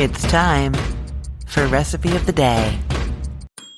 It's time for Recipe of the Day.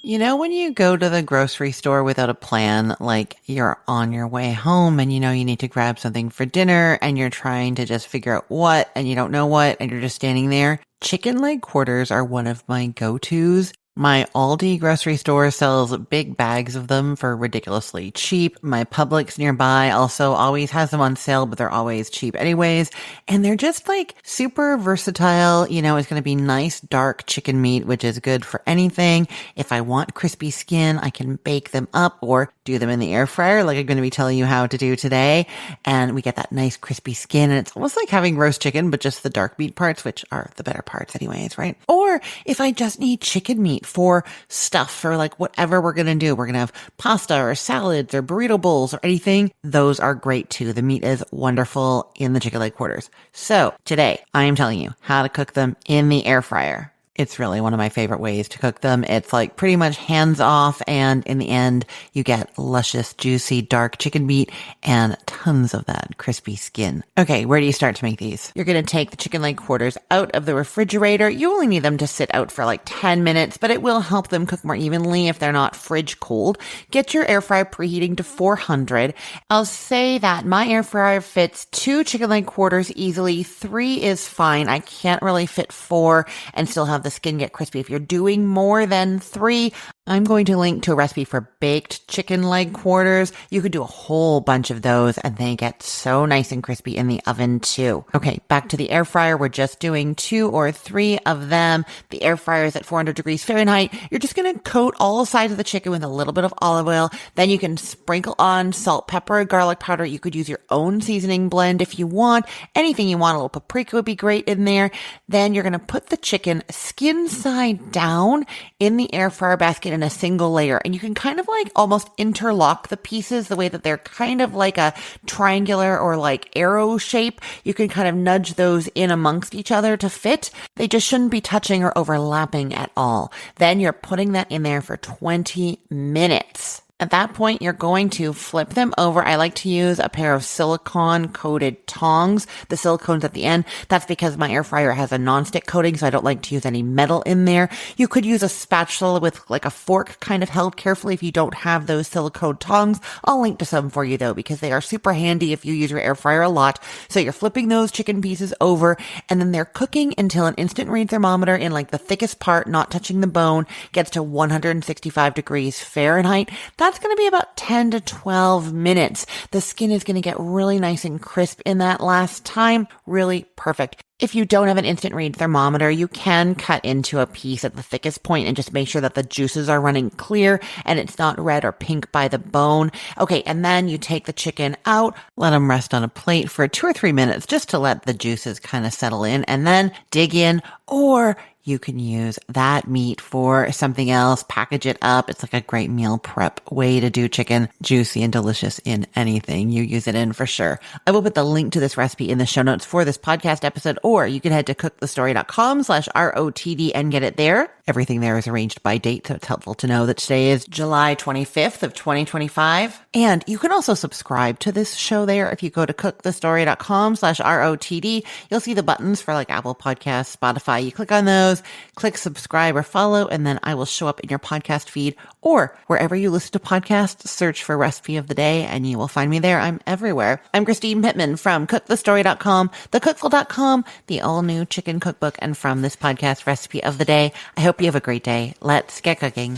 You know, when you go to the grocery store without a plan, like you're on your way home and you know you need to grab something for dinner and you're trying to just figure out what and you don't know what and you're just standing there. Chicken leg quarters are one of my go-tos. My Aldi grocery store sells big bags of them for ridiculously cheap. My Publix nearby also always has them on sale, but they're always cheap anyways. And they're just like super versatile. You know, it's going to be nice, dark chicken meat, which is good for anything. If I want crispy skin, I can bake them up or do them in the air fryer like I'm going to be telling you how to do today. And we get that nice crispy skin. And it's almost like having roast chicken, but just the dark meat parts, which are the better parts anyways, right? Or if I just need chicken meat for stuff, for like whatever we're going to do. We're going to have pasta or salads or burrito bowls or anything. Those are great too. The meat is wonderful in the chicken leg quarters. So today I am telling you how to cook them in the air fryer. It's really one of my favorite ways to cook them. It's like pretty much hands off, and in the end, you get luscious, juicy, dark chicken meat and tons of that crispy skin. Okay, where do you start to make these? You're going to take the chicken leg quarters out of the refrigerator. You only need them to sit out for like 10 minutes, but it will help them cook more evenly if they're not fridge cold. Get your air fryer preheating to 400. I'll say that my air fryer fits 2 chicken leg quarters easily. 3 is fine. I can't really fit 4 and still have the skin get crispy. If you're doing more than 3, I'm going to link to a recipe for baked chicken leg quarters. You could do a whole bunch of those and they get so nice and crispy in the oven too. Okay, back to the air fryer. We're just doing 2 or 3 of them. The air fryer is at 400 degrees Fahrenheit. You're just going to coat all sides of the chicken with a little bit of olive oil. Then you can sprinkle on salt, pepper, garlic powder. You could use your own seasoning blend if you want. Anything you want. A little paprika would be great in there. Then you're going to put the chicken skin side down in the air fryer basket in a single layer. And you can kind of like almost interlock the pieces the way that they're kind of like a triangular or like arrow shape. You can kind of nudge those in amongst each other to fit. They just shouldn't be touching or overlapping at all. Then you're putting that in there for 20 minutes. At that point, you're going to flip them over. I like to use a pair of silicone-coated tongs. The silicone's at the end. That's because my air fryer has a nonstick coating, so I don't like to use any metal in there. You could use a spatula with like a fork kind of held carefully if you don't have those silicone tongs. I'll link to some for you though, because they are super handy if you use your air fryer a lot. So you're flipping those chicken pieces over, and then they're cooking until an instant read thermometer in like the thickest part, not touching the bone, gets to 165 degrees Fahrenheit. That's going to be about 10 to 12 minutes. The skin is going to get really nice and crisp in that last time. Really perfect. If you don't have an instant read thermometer, you can cut into a piece at the thickest point and just make sure that the juices are running clear and it's not red or pink by the bone. Okay, and then you take the chicken out, let them rest on a plate for 2 or 3 minutes just to let the juices kind of settle in, and then dig in, or you can use that meat for something else, package it up. It's like a great meal prep way to do chicken, juicy and delicious in anything you use it in for sure. I will put the link to this recipe in the show notes for this podcast episode, or you can head to cookthestory.com/ROTD and get it there. Everything there is arranged by date, so it's helpful to know that today is July 25th of 2025. And you can also subscribe to this show there. If you go to cookthestory.com/ROTD, you'll see the buttons for like Apple Podcasts, Spotify. You click on those, click subscribe or follow, and then I will show up in your podcast feed, or wherever you listen to podcasts, search for Recipe of the Day and you will find me there. I'm everywhere. I'm Christine Pittman from cookthestory.com, thecookful.com, the all new chicken cookbook, and from this podcast Recipe of the Day. I hope you have a great day. Let's get cooking.